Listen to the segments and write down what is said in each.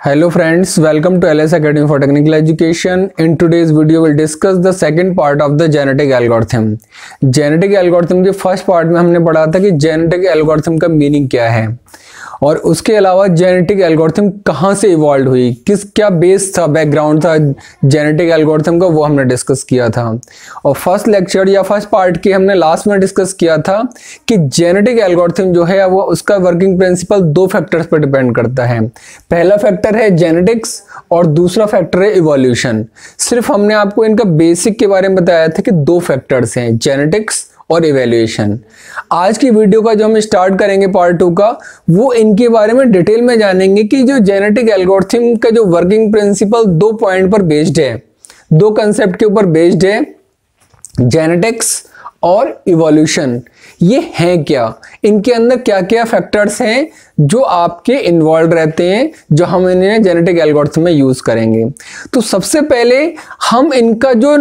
Hello friends, welcome to LS Academy for Technical Education. In today's video we'll discuss the second part of the genetic algorithm. Genetic algorithm के first part में हमने पढ़ा था कि genetic algorithm का meaning क्या है और उसके अलावा जेनेटिक एल्गोरिथम कहाँ से इवॉल्व हुई, क्या बेस था, बैकग्राउंड था जेनेटिक एल्गोरिथम का, वो हमने डिस्कस किया था। और फर्स्ट लेक्चर या फर्स्ट पार्ट के हमने लास्ट में डिस्कस किया था कि जेनेटिक एल्गोरिथम जो है वो उसका वर्किंग प्रिंसिपल दो फैक्टर्स पर डिपेंड करता है। पहला फैक्टर है जेनेटिक्स और दूसरा फैक्टर है इवोल्यूशन। सिर्फ हमने आपको इनका बेसिक के बारे में बताया था कि दो फैक्टर्स हैं, जेनेटिक्स और इवैल्यूएशन। आज की वीडियो का जो हम स्टार्ट करेंगे पार्ट 2 का, वो इनके बारे में डिटेल में जानेंगे कि जो जेनेटिक एल्गोरिथम का जो वर्किंग प्रिंसिपल दो पॉइंट पर बेस्ड है, दो कंसेप्ट के ऊपर बेस्ड है, जेनेटिक्स और इवोल्यूशन। ये हैं क्या, इनके अंदर क्या क्या फैक्टर्स हैं जो आपके इन्वॉल्व रहते हैं, जो हम इन्हें जेनेटिक एल्गोरिथम में यूज करेंगे। तो सबसे पहले हम इनका जो,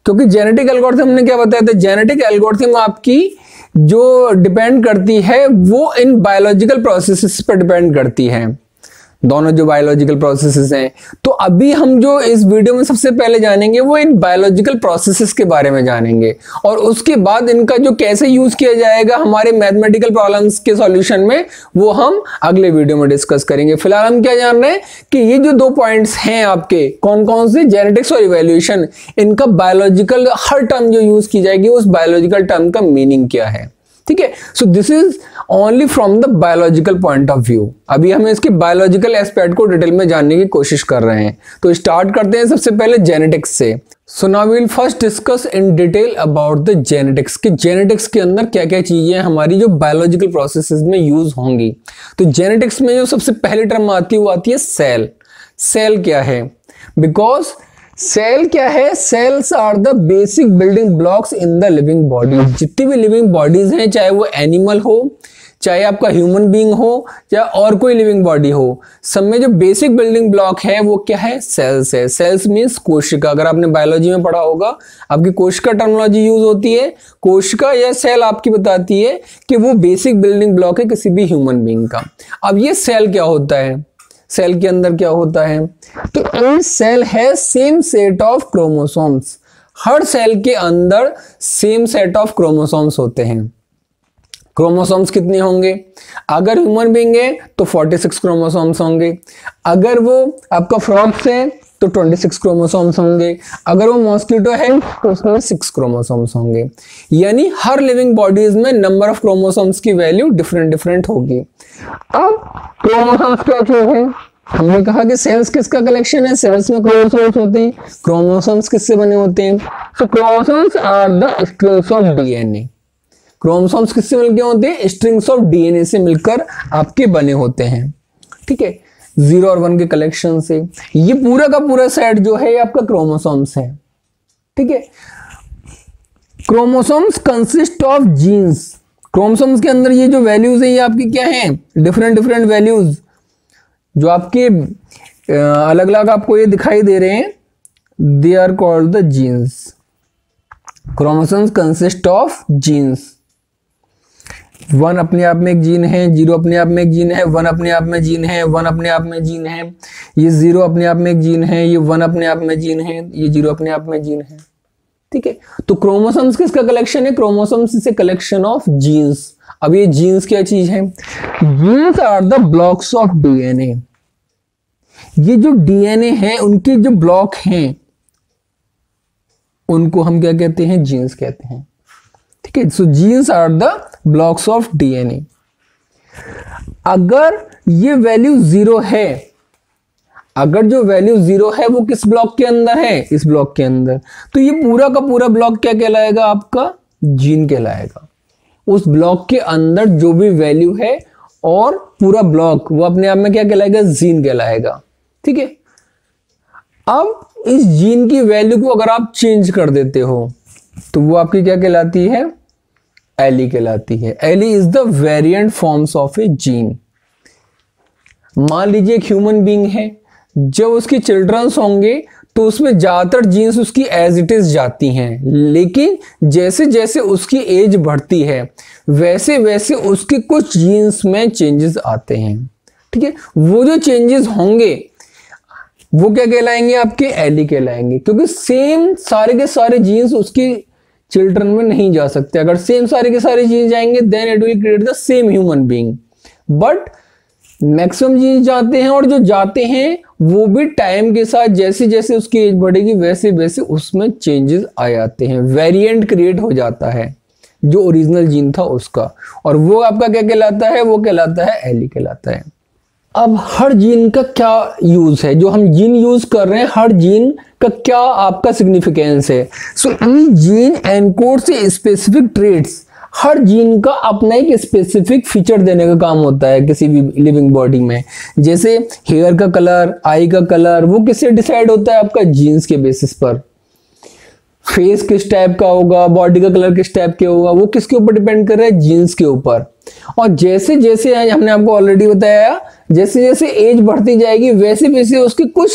क्योंकि जेनेटिक एल्गोरिथम ने क्या बताया था, जेनेटिक एल्गोरिथम आपकी जो डिपेंड करती है वो इन बायोलॉजिकल प्रोसेसेस पर डिपेंड करती है, दोनों जो बायोलॉजिकल प्रोसेसेस हैं। तो अभी हम जो इस वीडियो में सबसे पहले जानेंगे वो इन बायोलॉजिकल प्रोसेसेस के बारे में जानेंगे और उसके बाद इनका जो कैसे यूज किया जाएगा हमारे मैथमेटिकल प्रॉब्लम्स के सॉल्यूशन में, वो हम अगले वीडियो में डिस्कस करेंगे। फिलहाल हम क्या जान रहे हैं कि ये जो दो पॉइंट्स हैं आपके, कौन कौन से, जेनेटिक्स और इवैल्यूएशन, इनका बायोलॉजिकल हर टर्म जो यूज की जाएगी उस बायोलॉजिकल टर्म का मीनिंग क्या है। ठीक है, so this is only from the biological point of view. अभी हम इसके बायोलॉजिकल एस्पेक्ट को डिटेल में जानने की कोशिश कर रहे हैं। तो स्टार्ट करते हैं सबसे पहले जेनेटिक्स से। So now we will first discuss in detail about the genetics, कि जेनेटिक्स के अंदर क्या क्या चीजें हमारी जो बायोलॉजिकल प्रोसेसेस में यूज होंगी। तो जेनेटिक्स में जो सबसे पहली टर्म आती है वो आती है सेल। सेल क्या है? बिकॉज सेल क्या है? Cells are the basic building blocks in the living body. जितनी भी लिविंग बॉडीज हैं, चाहे वो एनिमल हो, चाहे आपका ह्यूमन बीइंग हो, या और कोई लिविंग बॉडी हो, सब में जो बेसिक बिल्डिंग ब्लॉक है वो क्या है? सेल्स है। सेल्स मीन्स कोशिका। अगर आपने बायोलॉजी में पढ़ा होगा, आपकी कोशिका टर्मिनोलॉजी यूज होती है। कोशिका या सेल आपकी बताती है कि वो बेसिक बिल्डिंग ब्लॉक है किसी भी ह्यूमन बीइंग का। अब ये सेल क्या होता है, सेल के अंदर क्या होता है? तो एक सेल है सेम सेट ऑफ क्रोमोसोम्स। हर सेल के अंदर सेम सेट ऑफ क्रोमोसोम्स होते हैं। क्रोमोसोम्स कितने होंगे? अगर ह्यूमन बीइंग है तो 46 क्रोमोसोम्स होंगे। अगर वो आपका फ्रॉग्स है तो 26 क्रोमोसोम्स होंगे। अगर वो मॉस्किटो है तो उसमें 6 क्रोमोसोम्स होंगे। यानी हर लिविंग बॉडीज में नंबर ऑफ क्रोमोसोम्स की वैल्यू डिफरेंट डिफरेंट होगी। अब क्रोमोसोम्स क्या चीज है? हमने कहा कि सेल्स किसका कलेक्शन है? सेल्स में क्रोमोसोम्स होते हैं। क्रोमोसोम्स किससे बने होते हैं? तो chromosomes are the strings of DNA. Chromosomes किससे मिलकर होते हैं? स्ट्रिंग्स ऑफ डीएनए से मिलकर आपके बने होते हैं। ठीक है, 0 और 1 के कलेक्शन से। ये पूरा का पूरा सेट जो है आपका क्रोमोसोम्स है। ठीक है, chromosomes consist of genes. Chromosomes के अंदर ये जो वैल्यूज है ये आपकी क्या है? डिफरेंट डिफरेंट वैल्यूज जो आपके अलग अलग आपको ये दिखाई दे रहे हैं, they are called the genes. Chromosomes consist of genes. 1 अपने आप में एक जीन है, 0 अपने आप में एक जीन है, 1 अपने आप में जीन है, 1 अपने आप में जीन है, ये 0 अपने आप में एक जीन है, ये 1 अपने आप में जीन है, ये 0 अपने आप में जीन है। ठीक है, तो क्रोमोसोम्स किसका कलेक्शन है? Chromosomes is a collection of genes. अब ये जीन्स क्या चीज है? Genes are the blocks of DNA. ये जो डीएनए है उनके जो ब्लॉक हैं उनको हम क्या कहते हैं? जीन्स कहते हैं। ठीक है, so genes are the blocks of DNA. अगर ये वैल्यू 0 है, अगर जो वैल्यू 0 है वो किस ब्लॉक के अंदर है? इस ब्लॉक के अंदर। तो ये पूरा का पूरा ब्लॉक क्या कहलाएगा? आपका जीन कहलाएगा। उस ब्लॉक के अंदर जो भी वैल्यू है और पूरा ब्लॉक वो अपने आप में क्या कहलाएगा? जीन कहलाएगा। ठीक है, अब इस जीन की वैल्यू को अगर आप चेंज कर देते हो तो वो आपकी क्या कहलाती है? एली कहलाती है। Allele is the variant forms of a gene. मान लीजिए एक ह्यूमन बीइंग है, जब उसके चिल्ड्रंस होंगे तो उसमें ज्यादातर जीन्स उसकी एज इट इज जाती हैं, लेकिन जैसे जैसे उसकी एज बढ़ती है वैसे वैसे उसके कुछ जीन्स में चेंजेस आते हैं। ठीक है, वो जो चेंजेस होंगे वो क्या कहलाएंगे, आपके एली कहलाएंगे, क्योंकि सेम सारे के सारे जीन्स उसकी चिल्ड्रन में नहीं जा सकते। अगर सेम सारे के सारे जीन्स जाएंगे then it will create the same human being, but maximum genes जाते हैं, और जो जाते हैं वो भी टाइम के साथ जैसे जैसे उसकी एज बढ़ेगी वैसे वैसे उसमें चेंजेस आ जाते हैं, वेरिएंट क्रिएट हो जाता है जो ओरिजिनल जीन था उसका, और वो आपका क्या कहलाता है, वो कहलाता है एली कहलाता है। अब हर जीन का क्या यूज है, जो हम जीन यूज कर रहे हैं हर जीन का क्या आपका सिग्निफिकेंस है। So each gene encodes specific traits, हर जीन का अपना एक स्पेसिफिक फीचर देने का काम होता है किसी भी लिविंग बॉडी में। जैसे हेयर का कलर, आई का कलर, वो किससे डिसाइड होता है, आपका जीन्स के बेसिस पर। फेस किस टाइप का होगा, बॉडी का कलर किस टाइप के होगा, वो किसके ऊपर डिपेंड कर रहा है, जीन्स के ऊपर। और जैसे जैसे हमने आपको ऑलरेडी बताया, जैसे जैसे एज बढ़ती जाएगी वैसे वैसे उसके कुछ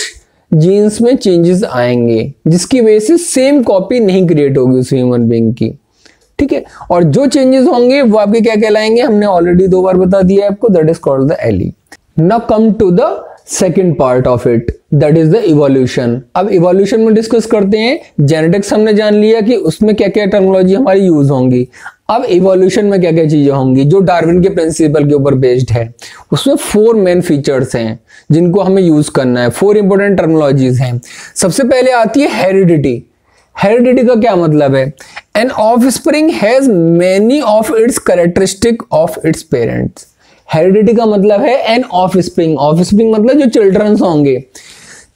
जीन्स में चेंजेस आएंगे, जिसकी वजह से सेम कॉपी नहीं क्रिएट होगी उस ह्यूमन बीइंग की, ठीक है। और जो चेंजेस होंगे वो आपके क्या कहलाएंगे, हमने ऑलरेडी 2 बार बता दिया है आपको, that is called the allele. Now come to the second part of it, that is the evolution. अब इवोल्यूशन में डिस्कस करते हैं। जेनेटिक्स हमने जान लिया कि उसमें क्या क्या टर्मिनोलॉजी हमारी यूज होंगी। अब इवोल्यूशन में क्या क्या चीजें होंगी जो डार्विन के प्रिंसिपल के ऊपर बेस्ड है। उसमें 4 मेन फीचर्स हैं जिनको हमें यूज करना है, 4 इंपोर्टेंट टर्मिनोलॉजीज हैं। सबसे पहले आती है हेरिडिटी। हेरिडिटी का क्या मतलब है, an offspring has many of its characteristic of its parents. Heredity का मतलब है एन ऑफस्प्रिंग, ऑफस्प्रिंग मतलब जो चिल्ड्रंस होंगे।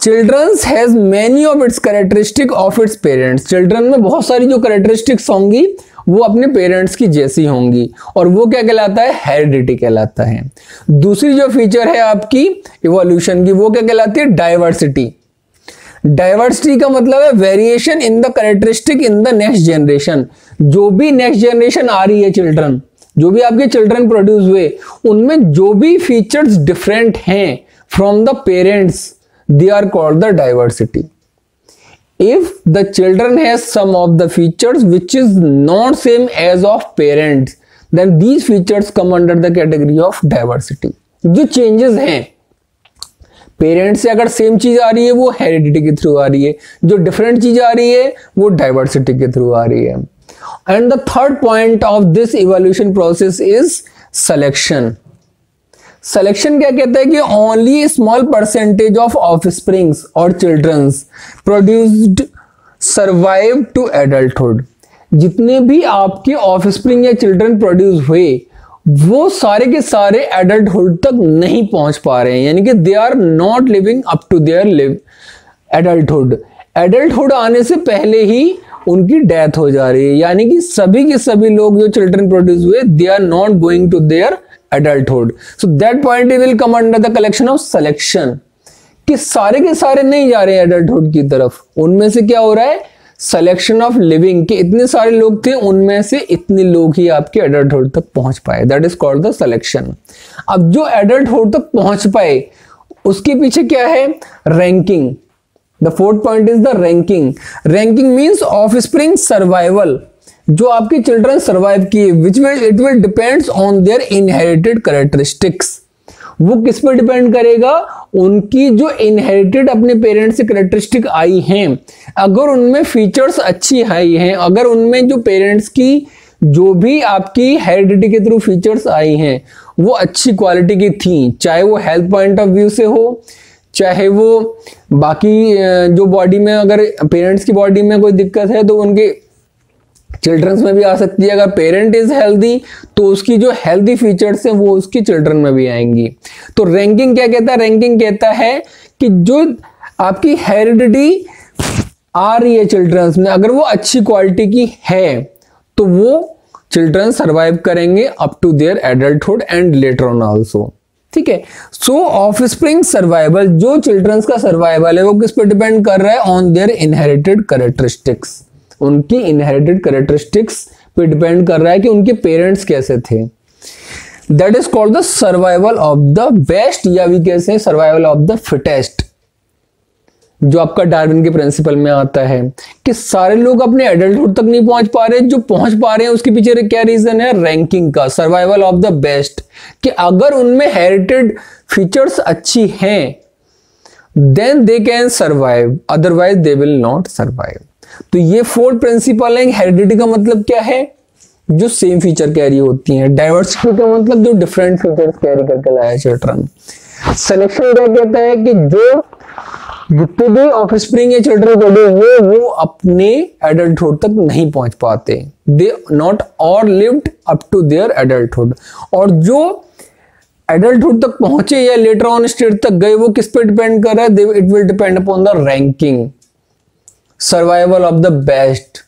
Childrens has many of its characteristic of its parents, children में बहुत सारी जो कैरेक्टरिस्टिक्स होंगी वो अपने पेरेंट्स की जैसी होंगी, और वो क्या कहलाता है, हेरिडिटी कहलाता है। दूसरी जो फीचर है आपकी इवोल्यूशन की, वो क्या कहलाती है, डाइवर्सिटी। डाइवर्सिटी का मतलब है variation in the characteristic in the next generation. जो भी नेक्स्ट जनरेशन आ रही है चिल्ड्रन, जो भी आपके चिल्ड्रन प्रोड्यूस हुए, उनमें जो भी फीचर्स डिफरेंट हैं from the parents, they are called the diversity. If the children has some of the features which is not same as of parents, then these features come under the category of diversity. जो changes हैं parents से, अगर same चीज आ रही है वो heredity के through आ रही है, जो डिफरेंट चीज आ रही है वो डाइवर्सिटी के थ्रू आ रही है। And the third point of this evolution process is selection. Selection क्या कहता है कि only small percentage of offsprings और childrens produced survive to adulthood. जितने भी आपके ऑफस्प्रिंग या चिल्ड्रन प्रोड्यूस हुए वो सारे के सारे एडल्टहुड तक नहीं पहुंच पा रहे हैं, यानी कि they are not living up to their adulthood. Adulthood आने से पहले ही उनकी डेथ हो जा रही है, यानी कि सभी के सभी लोग जो चिल्ड्रन प्रोड्यूस हुए they are not going to their adulthood. So that point will come under the collection of selection, कि सारे के सारे नहीं जा रहे हैं adulthood की तरफ, उनमें से क्या हो रहा है, selection of living, कि इतने सारे लोग थे उनमें से इतने लोग ही आपके adulthood तक पहुंच पाए, that is called the selection. अब जो adulthood तक पहुंच पाए उसके पीछे क्या है, ranking. The fourth point is the ranking. Ranking means offspring survival, जो आपके चिल्ड्रन सर्वाइव किए, which will it will depends on their inherited characteristics. वो किस पर डिपेंड करेगा, उनकी जो इनहेरिटेड अपने पेरेंट्स से कैरेक्टरिस्टिक आई हैं, अगर उनमें फीचर्स अच्छी आई हैं, अगर उनमें जो पेरेंट्स की जो भी आपकी हेरिडिटी के थ्रू फीचर्स आई हैं वो अच्छी क्वालिटी की थी, चाहे वो हेल्थ पॉइंट ऑफ व्यू से हो, चाहे वो बाकी जो बॉडी में, अगर पेरेंट्स की बॉडी में कोई दिक्कत है तो उनके चिल्ड्रंस में भी आ सकती है। अगर पेरेंट इज हेल्दी तो उसकी जो हेल्दी फीचर्स हैं वो उसकी चिल्ड्रन में भी आएंगी। तो रैंकिंग क्या कहता है, रैंकिंग कहता है कि जो आपकी हेरिडिटी आ रही है चिल्ड्रंस में, अगर वो अच्छी क्वालिटी की है तो वो चिल्ड्रन सर्वाइव करेंगे up to their adulthood and later on also, ठीक है। सो ऑफस्प्रिंग सर्वाइवल, जो चिल्ड्रंस का सर्वाइवल है वो किस पर डिपेंड कर रहा है, ऑन देयर इनहेरिटेड कैरेक्टरिस्टिक्स, उनकी इनहेरिटेड कैरेक्टरिस्टिक्स पे डिपेंड कर रहा है कि उनके पेरेंट्स कैसे थे। That is called the survival of the best, या भी कैसे हैं सर्वाइवल ऑफ द फिटेस्ट, जो आपका डार्विन के प्रिंसिपल में आता है कि सारे लोग अपने एडल्टहुड तक नहीं पहुंच पा रहे, जो पहुंच पा रहे हैं उसके पीछे क्या रीजन है, रैंकिंग का, सर्वाइवल ऑफ द बेस्ट, कि अगर उनमें हेरिटेड फीचर्स अच्छी हैं then they can survive, otherwise they will not survive. तो ये 4 प्रिंसिपल है। हेरिडिटी का मतलब क्या है? जो सेम फीचर कैरी होती हैं। डाइवर्सिटी का मतलब जो डिफरेंट फीचर्स कैरी करके लाया चिल्ड्रन। सिलेक्शन क्या कहता है कि जो जितने भी ऑफस्प्रिंग या चिल्ड्रन पैदा हुए वो अपने एडल्टहुड तक नहीं पहुंच पाते, दे नॉट और lived up to their adulthood. और जो एडल्टहुड तक पहुंचे या लेटर ऑन स्टेट तक गए वो किस पे डिपेंड कर रहा है? It will depend upon the ranking, survival of the best.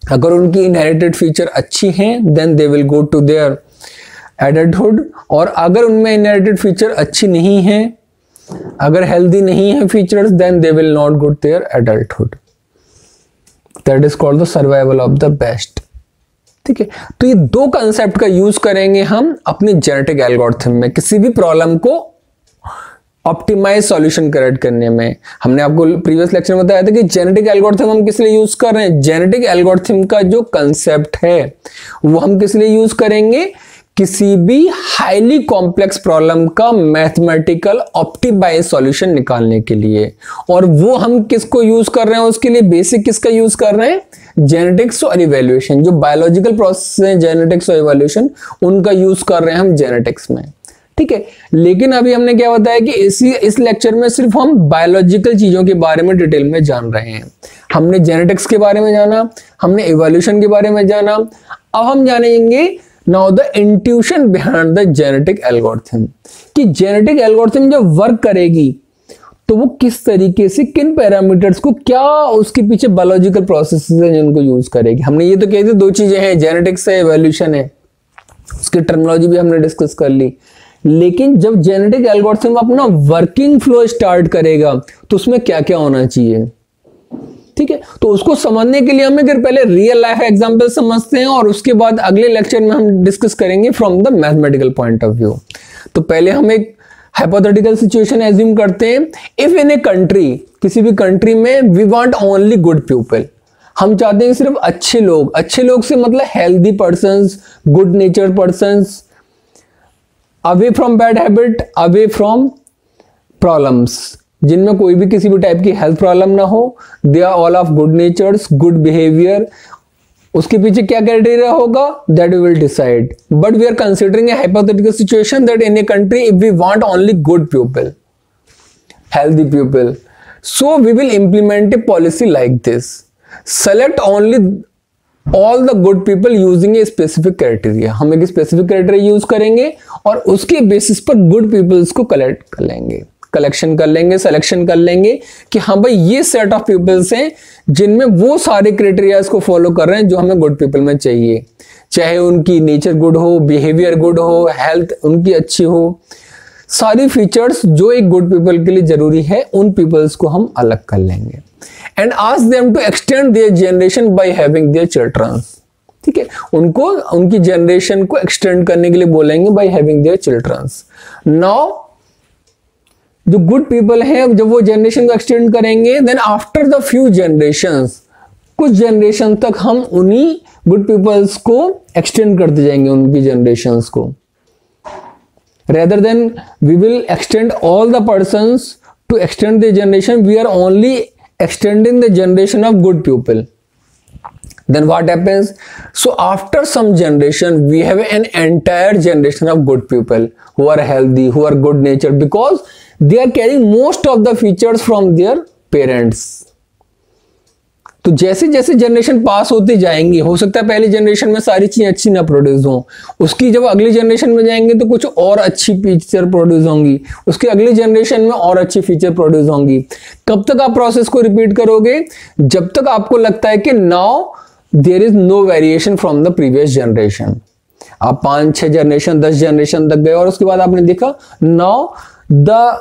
अगर उनकी इनहेरिटेड फीचर अच्छी हैं then they will go to their adulthood, और अगर उनमें इनहेरिटेड फीचर अच्छी नहीं है, अगर हेल्दी नहीं है features, then they will not go to their adulthood. That is called the survival of the best. ठीक है, तो ये 2 कंसेप्ट का यूज करेंगे हम अपनी जेनेटिक एल्गोरिथम में किसी भी प्रॉब्लम को ऑप्टिमाइज सॉल्यूशन करेक्ट करने में। हमने आपको प्रीवियस लेक्चर में बताया था कि जेनेटिक एल्गोरिथम हम किस लिए यूज कर रहे हैं? जेनेटिक एल्गोरिथम का जो कंसेप्ट है वो हम किस लिए यूज करेंगे? किसी भी हाईली कॉम्प्लेक्स प्रॉब्लम का मैथमेटिकल ऑप्टिमाइज सॉल्यूशन निकालने के लिए। और वो हम किसको यूज कर रहे हैं? उसके लिए बेसिक किसका यूज कर रहे हैं? जेनेटिक्स और इवैल्यूएशन। जो बायोलॉजिकल प्रोसेस है जेनेटिक्स और इवैल्यूएशन, उनका यूज कर रहे हैं हम जेनेटिक्स में। ठीक है, लेकिन अभी हमने क्या बताया कि इस लेक्चर में सिर्फ हम बायोलॉजिकल चीजों के बारे में डिटेल में जान रहे हैं। हमने जेनेटिक्स के बारे में जाना, हमने इवोल्यूशन के बारे में जाना, अब हम जानेंगे now the intuition behind the genetic algorithm, कि जेनेटिक एल्गोरिथम जब वर्क करेगी तो वो किस तरीके से, किन पैरामीटर्स को, क्या उसके पीछे बायोलॉजिकल प्रोसेस है जिनको यूज करेगी। हमने ये तो कही थी 2 चीजें हैं, जेनेटिक्स है, इवोल्यूशन है, उसकी टर्मिनोलॉजी भी हमने डिस्कस कर ली। लेकिन जब जेनेटिक एल्गोरिथम अपना वर्किंग फ्लो स्टार्ट करेगा तो उसमें क्या क्या होना चाहिए? ठीक है, तो उसको समझने के लिए हमें पहले रियल लाइफ एग्जांपल समझते हैं और उसके बाद अगले लेक्चर में हम डिस्कस करेंगे from the mathematical point of view. तो पहले हम एक हाइपोथेटिकल सिचुएशन एज्यूम करते हैं। इफ इन ए कंट्री, किसी भी कंट्री में, we want only good people, हम चाहते हैं सिर्फ अच्छे लोग। अच्छे लोग से मतलब healthy persons, good nature persons, away from bad habit, away from problems, जिनमें कोई भी किसी भी टाइप की हेल्थ प्रॉब्लम ना हो, they are all of good natures, good behaviour. उसके पीछे क्या क्राइटेरिया होगा? That we will decide, but we are considering a hypothetical situation that in a country if we want only good people, healthy people, so we will implement a policy like this, select only all the good people using a specific criteria। हम एक specific criteria use करेंगे और उसके basis पर good peoples को collect कर लेंगे, collection कर लेंगे, सिलेक्शन कर लेंगे कि हाँ भाई ये सेट ऑफ पीपल्स हैं जिनमें वो सारे क्राइटेरियाज को फॉलो कर रहे हैं जो हमें गुड पीपल में चाहिए, चाहे उनकी नेचर गुड हो, बिहेवियर गुड हो, हेल्थ उनकी अच्छी हो, सारी फीचर्स जो एक गुड पीपल के लिए जरूरी है उन पीपल्स को हम अलग कर लेंगे। And ask them to extend their generation by having their childrens. ठीक है, उनको उनकी जनरेशन को एक्सटेंड करने के लिए बोलेंगे by having their childrens. Now जो गुड पीपल हैं जब वो जनरेशन को एक्सटेंड करेंगे, then after the few generations, कुछ जनरेशन तक हम उन्हीं गुड पीपल्स को एक्सटेंड करते जाएंगे उनकी जनरेशंस को। Rather than we will extend all the persons to extend the generation, we are only extending the generation of good people. Then what happens? So after some generation, we have an entire generation of good people who are healthy, who are good natured, because they are carrying most of the features from their parents. तो जैसे जैसे generation pass होती जाएंगी, हो सकता है पहली generation में सारी चीजें अच्छी ना प्रोड्यूस हो, उसकी जब अगली जनरेशन में जाएंगे तो कुछ और अच्छी फीचर प्रोड्यूस होंगी, उसकी अगली जनरेशन में और अच्छी फीचर प्रोड्यूस होंगी। कब तक आप प्रोसेस को रिपीट करोगे? जब तक आपको लगता है कि now there is no variation from the previous generation. आप 5-6 जनरेशन 10 जनरेशन तक गए और उसके बाद आपने देखा नाउ द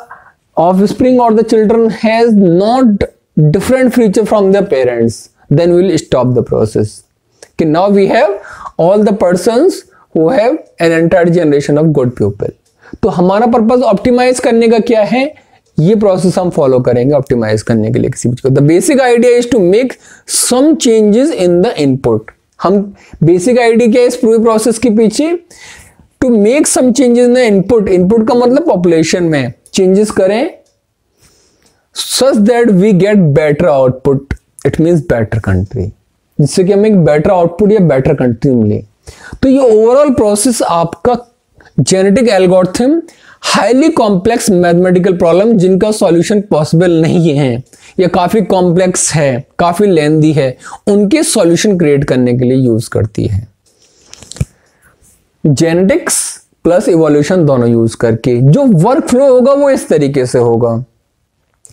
ऑफस्प्रिंग और the children has not different feature from their parents, then we will stop the process. Okay, now we have all the persons who have an entire generation of good people. तो हमारा purpose optimise करने का क्या है? ये process हम follow करेंगे optimise करने के लिए किसी चीज को। The basic idea is to make some changes in the input. हम बेसिक आइडिया क्या है इस पूरे प्रोसेस के पीछे? To make some changes in the input. Input का मतलब पॉपुलेशन में चेंजेस करें such that we get better output, it means better country, जिससे कि हमें एक बेटर आउटपुट या बेटर कंट्री मिले। तो ये ओवरऑल प्रोसेस आपका genetic algorithm highly complex mathematical problem जिनका सॉल्यूशन पॉसिबल नहीं है या काफी कॉम्प्लेक्स है, काफी लेंदी है, उनके सॉल्यूशन क्रिएट करने के लिए यूज करती है। जेनेटिक्स प्लस इवोल्यूशन दोनों यूज करके जो वर्क फ्लो होगा वो इस तरीके से होगा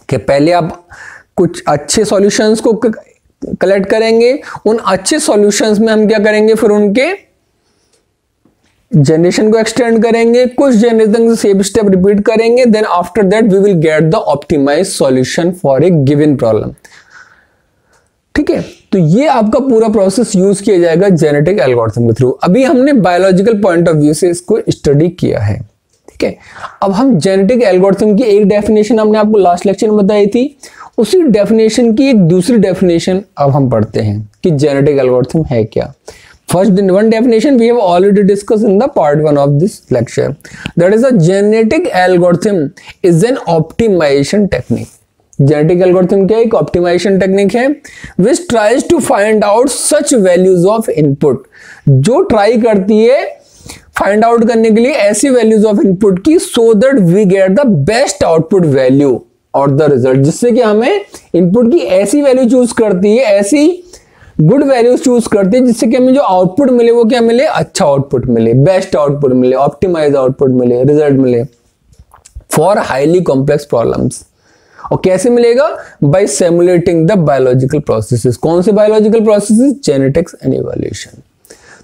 कि पहले आप कुछ अच्छे सॉल्यूशंस को कलेक्ट करेंगे, उन अच्छे सॉल्यूशंस में हम क्या करेंगे, फिर उनके जनरेशन को एक्सटेंड करेंगे, कुछ जनरेशन सेम स्टेप रिपीट करेंगे, then after that we will get the optimized solution for a given problem. ठीक है, तो ये आपका पूरा प्रोसेस यूज किया जाएगा जेनेटिक एल्गोरिथम के थ्रू। अभी हमने बायोलॉजिकल पॉइंट ऑफ व्यू से इसको स्टडी किया है। ठीक है, अब हम जेनेटिक एल्गोरिथम की एक डेफिनेशन हमने आपको लास्ट लेक्चर में बताई थी, उसी डेफिनेशन की एक दूसरी डेफिनेशन अब हम पढ़ते हैं कि जेनेटिक एल्गोरिथम है क्या। First, one definition we have already discussed in the part 1 of this lecture. That is, a genetic algorithm is an optimization technique. Genetic algorithm क्या एक optimization technique है, which tries to find out such values of input, जो try करती है find out करने के लिए ऐसी values of input की, so that we get the best output value और the result, जिससे कि हमें input की ऐसी value choose करती है, ऐसी गुड वैल्यूज चूज करते हैं जिससे कि हमें जो आउटपुट मिले वो क्या मिले, अच्छा आउटपुट मिले, बेस्ट आउटपुट मिले, ऑप्टिमाइज आउटपुट मिले, रिजल्ट मिले फॉर हाईली कॉम्प्लेक्स प्रॉब्लम्स। और कैसे मिलेगा, by simulating the biological processes. कौन से biological processes, genetics and evolution.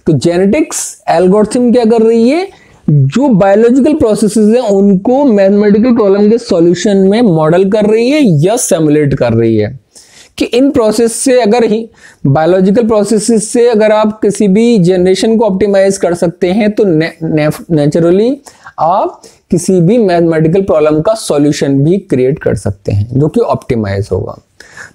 तो जेनेटिक्स एल्गोरिथम क्या कर रही है, जो बायोलॉजिकल प्रोसेसेस हैं उनको मैथमेटिकल प्रॉब्लम के सॉल्यूशन में मॉडल कर रही है या सिमुलेट कर रही है कि इन प्रोसेस से, अगर ही बायोलॉजिकल प्रोसेसेस से अगर आप किसी भी जनरेशन को ऑप्टिमाइज कर सकते हैं तो नेचुरली आप किसी भी मैथमेटिकल प्रॉब्लम का सॉल्यूशन भी क्रिएट कर सकते हैं जो कि ऑप्टिमाइज होगा।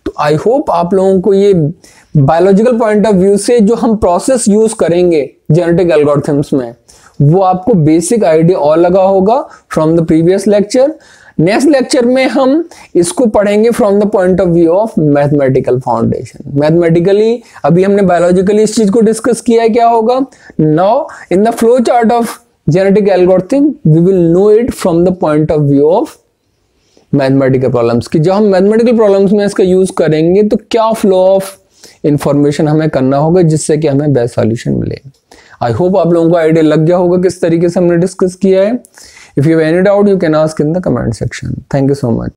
तो आई होप आप लोगों को ये बायोलॉजिकल पॉइंट ऑफ व्यू से जो हम प्रोसेस यूज करेंगे जेनेटिक एल्गोरिथम्स में, वो आपको बेसिक आइडिया और लगा होगा from the previous lecture. Next lecture में हम इसको पढ़ेंगे from the point of view of mathematical foundation. Mathematically अभी हमने बायोलॉजिकली इस चीज को डिस्कस किया है क्या होगा। Now in the flow chart of genetic algorithm we will know it from the point of view of mathematical problems, कि जब हम मैथमेटिकल प्रॉब्लम्स में इसका यूज करेंगे तो क्या फ्लो ऑफ इंफॉर्मेशन हमें करना होगा जिससे कि हमें बेस्ट सॉल्यूशन मिले। आई होप आप लोगों को आइडिया लग गया होगा किस तरीके से हमने डिस्कस किया है। If you have any doubt, you can ask in the comment section. Thank you so much.